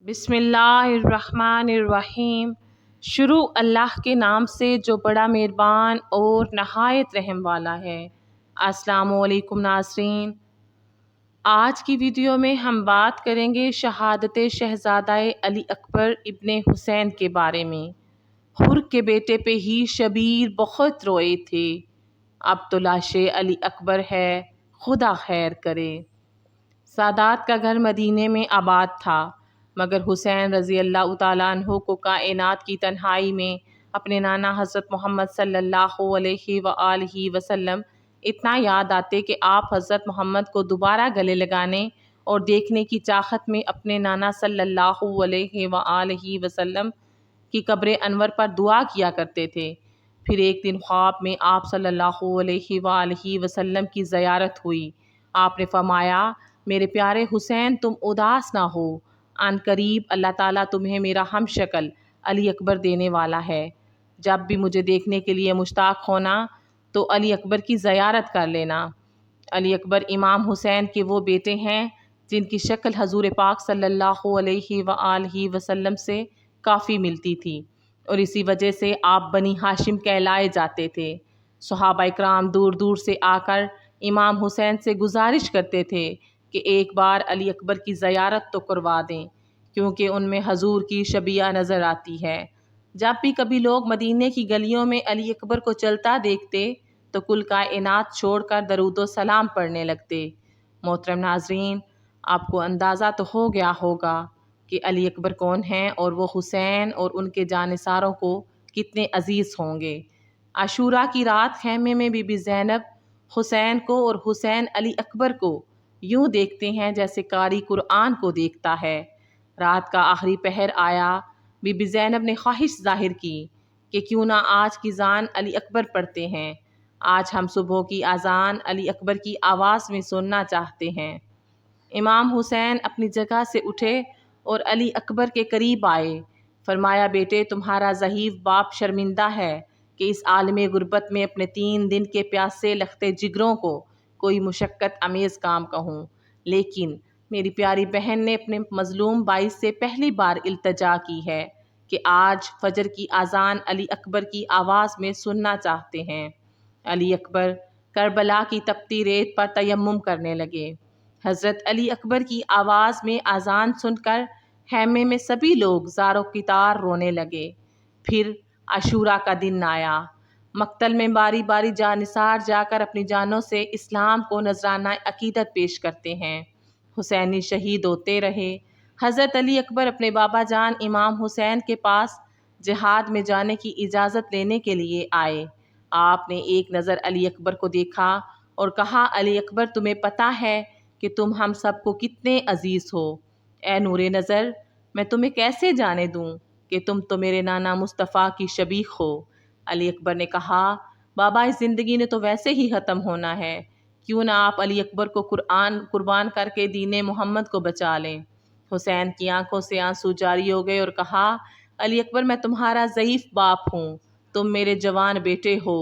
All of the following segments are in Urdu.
بسم اللہ الرحمن الرحیم۔ شروع اللہ کے نام سے جو بڑا مہربان اور نہایت رحم والا ہے۔ السلام علیکم ناظرین، آج کی ویڈیو میں ہم بات کریں گے شہادت شہزادہ علی اکبر ابن حسین کے بارے میں۔ حر کے بیٹے پہ ہی شبیر بہت روئے تھے، اب تو لاش علی اکبر ہے، خدا خیر کرے۔ سادات کا گھر مدینے میں آباد تھا، مگر حسین رضی اللہ تعالیٰ عنہ کو کائنات کی تنہائی میں اپنے نانا حضرت محمد صلی اللہ علیہ وآلہ وسلم اتنا یاد آتے کہ آپ حضرت محمد کو دوبارہ گلے لگانے اور دیکھنے کی چاہت میں اپنے نانا صلی اللہ علیہ وآلہ وسلم کی قبر انور پر دعا کیا کرتے تھے۔ پھر ایک دن خواب میں آپ صلی اللہ علیہ وآلہ وسلم کی زیارت ہوئی۔ آپ نے فرمایا، میرے پیارے حسین، تم اداس نہ ہو، عن قریب اللہ تعالیٰ تمہیں میرا ہم شکل علی اکبر دینے والا ہے۔ جب بھی مجھے دیکھنے کے لیے مشتاق ہونا تو علی اکبر کی زیارت کر لینا۔ علی اکبر امام حسین کے وہ بیٹے ہیں جن کی شکل حضور پاک صلی اللہ علیہ وآلہ وسلم سے کافی ملتی تھی، اور اسی وجہ سے آپ بنی ہاشم کہلائے جاتے تھے۔ صحابہ اکرام دور دور سے آ کر امام حسین سے گزارش کرتے تھے کہ ایک بار علی اکبر کی زیارت تو کروا دیں، کیونکہ ان میں حضور کی شبیہ نظر آتی ہے۔ جب بھی کبھی لوگ مدینے کی گلیوں میں علی اکبر کو چلتا دیکھتے تو کل کائنات چھوڑ کر درود و سلام پڑھنے لگتے۔ محترم ناظرین، آپ کو اندازہ تو ہو گیا ہوگا کہ علی اکبر کون ہیں اور وہ حسین اور ان کے جانثاروں کو کتنے عزیز ہوں گے۔ عاشوراء کی رات خیمے میں بی بی زینب حسین کو اور حسین علی اکبر کو یوں دیکھتے ہیں جیسے قاری قرآن کو دیکھتا ہے۔ رات کا آخری پہر آیا، بی بی زینب نے خواہش ظاہر کی کہ کیوں نہ آج کی اذان علی اکبر پڑھتے ہیں۔ آج ہم صبح کی اذان علی اکبر کی آواز میں سننا چاہتے ہیں۔ امام حسین اپنی جگہ سے اٹھے اور علی اکبر کے قریب آئے۔ فرمایا، بیٹے، تمہارا ضعیف باپ شرمندہ ہے کہ اس عالم غربت میں اپنے 3 دن کے پیاسے لختے جگروں کو کوئی مشقت امیز کام کہوں، لیکن میری پیاری بہن نے اپنے مظلوم باعث سے پہلی بار التجا کی ہے کہ آج فجر کی اذان علی اکبر کی آواز میں سننا چاہتے ہیں۔ علی اکبر کربلا کی تپتی ریت پر تیمم کرنے لگے۔ حضرت علی اکبر کی آواز میں اذان سن کر خیمے میں سبھی لوگ زار و قطار رونے لگے۔ پھر عاشوراء کا دن آیا۔ مقتل میں باری باری جانثار جا کر اپنی جانوں سے اسلام کو نذرانہ عقیدت پیش کرتے ہیں۔ حسینی شہید ہوتے رہے۔ حضرت علی اکبر اپنے بابا جان امام حسین کے پاس جہاد میں جانے کی اجازت لینے کے لیے آئے۔ آپ نے ایک نظر علی اکبر کو دیکھا اور کہا، علی اکبر، تمہیں پتہ ہے کہ تم ہم سب کو کتنے عزیز ہو۔ اے نور نظر، میں تمہیں کیسے جانے دوں کہ تم تو میرے نانا مصطفیٰ کی شبیہ ہو۔ علی اکبر نے کہا، بابا، اس زندگی نے تو ویسے ہی ختم ہونا ہے، کیوں نہ آپ علی اکبر کو قربان کر کے دین محمد کو بچا لیں۔ حسین کی آنکھوں سے آنسو جاری ہو گئے اور کہا، علی اکبر، میں تمہارا ضعیف باپ ہوں، تم میرے جوان بیٹے ہو۔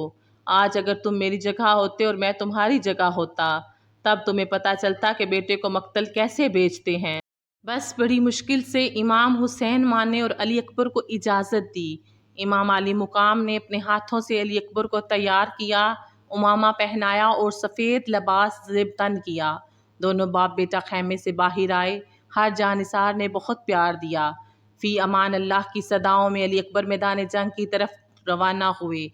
آج اگر تم میری جگہ ہوتے اور میں تمہاری جگہ ہوتا، تب تمہیں پتہ چلتا کہ بیٹے کو مقتل کیسے بیچتے ہیں۔ بس بڑی مشکل سے امام حسین مانے اور علی اکبر کو اجازت دی۔ امام علی مقام نے اپنے ہاتھوں سے علی اکبر کو تیار کیا، امامہ پہنایا اور سفید لباس زیب تن کیا۔ دونوں باپ بیٹا خیمے سے باہر آئے۔ ہر جانثار نے بہت پیار دیا۔ فی امان اللہ کی صداؤں میں علی اکبر میدان جنگ کی طرف روانہ ہوئے،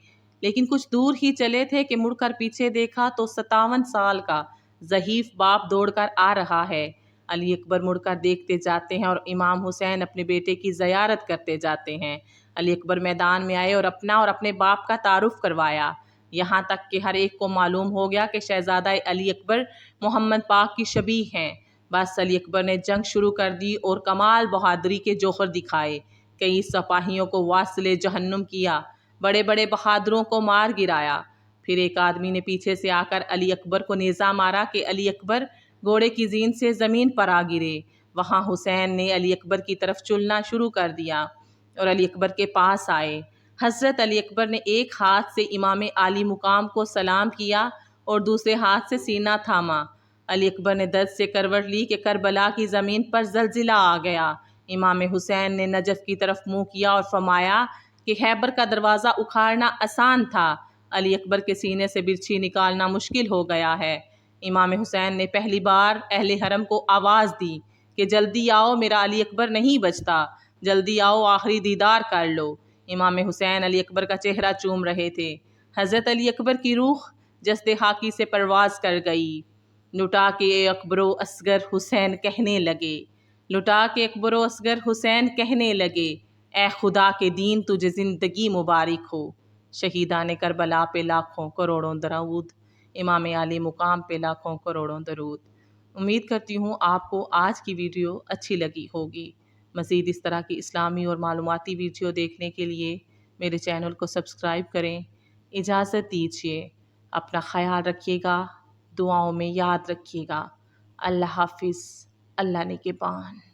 لیکن کچھ دور ہی چلے تھے کہ مڑ کر پیچھے دیکھا تو 57 سال کا ضعیف باپ دوڑ کر آ رہا ہے۔ علی اکبر مڑ کر دیکھتے جاتے ہیں اور امام حسین اپنے بیٹے کی زیارت کرتے جاتے ہیں۔ علی اکبر میدان میں آئے اور اپنا اور اپنے باپ کا تعارف کروایا، یہاں تک کہ ہر ایک کو معلوم ہو گیا کہ شہزادہ علی اکبر محمد پاک کی شبیہ ہیں۔ بس علی اکبر نے جنگ شروع کر دی اور کمال بہادری کے جوہر دکھائے۔ کئی سپاہیوں کو واصل جہنم کیا، بڑے بڑے بہادروں کو مار گرایا۔ پھر ایک آدمی نے پیچھے سے آ کر علی اکبر کو نیزہ مارا کہ علی اکبر گھوڑے کی زین سے زمین پر آ گرے۔ وہاں حسین نے علی اکبر کی طرف چلنا شروع کر دیا اور علی اکبر کے پاس آئے۔ حضرت علی اکبر نے ایک ہاتھ سے امام عالی مقام کو سلام کیا اور دوسرے ہاتھ سے سینہ تھاما۔ علی اکبر نے درد سے کروٹ لی کہ کربلا کی زمین پر زلزلہ آ گیا۔ امام حسین نے نجف کی طرف منہ کیا اور فرمایا کہ خیبر کا دروازہ اکھاڑنا آسان تھا، علی اکبر کے سینے سے برچھی نکالنا مشکل ہو گیا ہے۔ امام حسین نے پہلی بار اہل حرم کو آواز دی کہ جلدی آؤ، میرا علی اکبر نہیں بچتا، جلدی آؤ، آخری دیدار کر لو۔ امام حسین علی اکبر کا چہرہ چوم رہے تھے۔ حضرت علی اکبر کی روح جسد خاکی سے پرواز کر گئی۔ لٹا کے اکبر و اصغر حسین کہنے لگے، لٹا کے اکبر و اصغر حسین کہنے لگے، اے خدا کے دین تجھے زندگی مبارک ہو۔ شہیدان کربلا پہ لاکھوں کروڑوں درود، امام عالی مقام پہ لاکھوں کروڑوں درود۔ امید کرتی ہوں آپ کو آج کی ویڈیو اچھی لگی ہوگی۔ مزید اس طرح کی اسلامی اور معلوماتی ویڈیو دیکھنے کے لیے میرے چینل کو سبسکرائب کریں۔ اجازت دیجیے، اپنا خیال رکھیے گا، دعاؤں میں یاد رکھیے گا۔ اللہ حافظ، اللہ نگہبان۔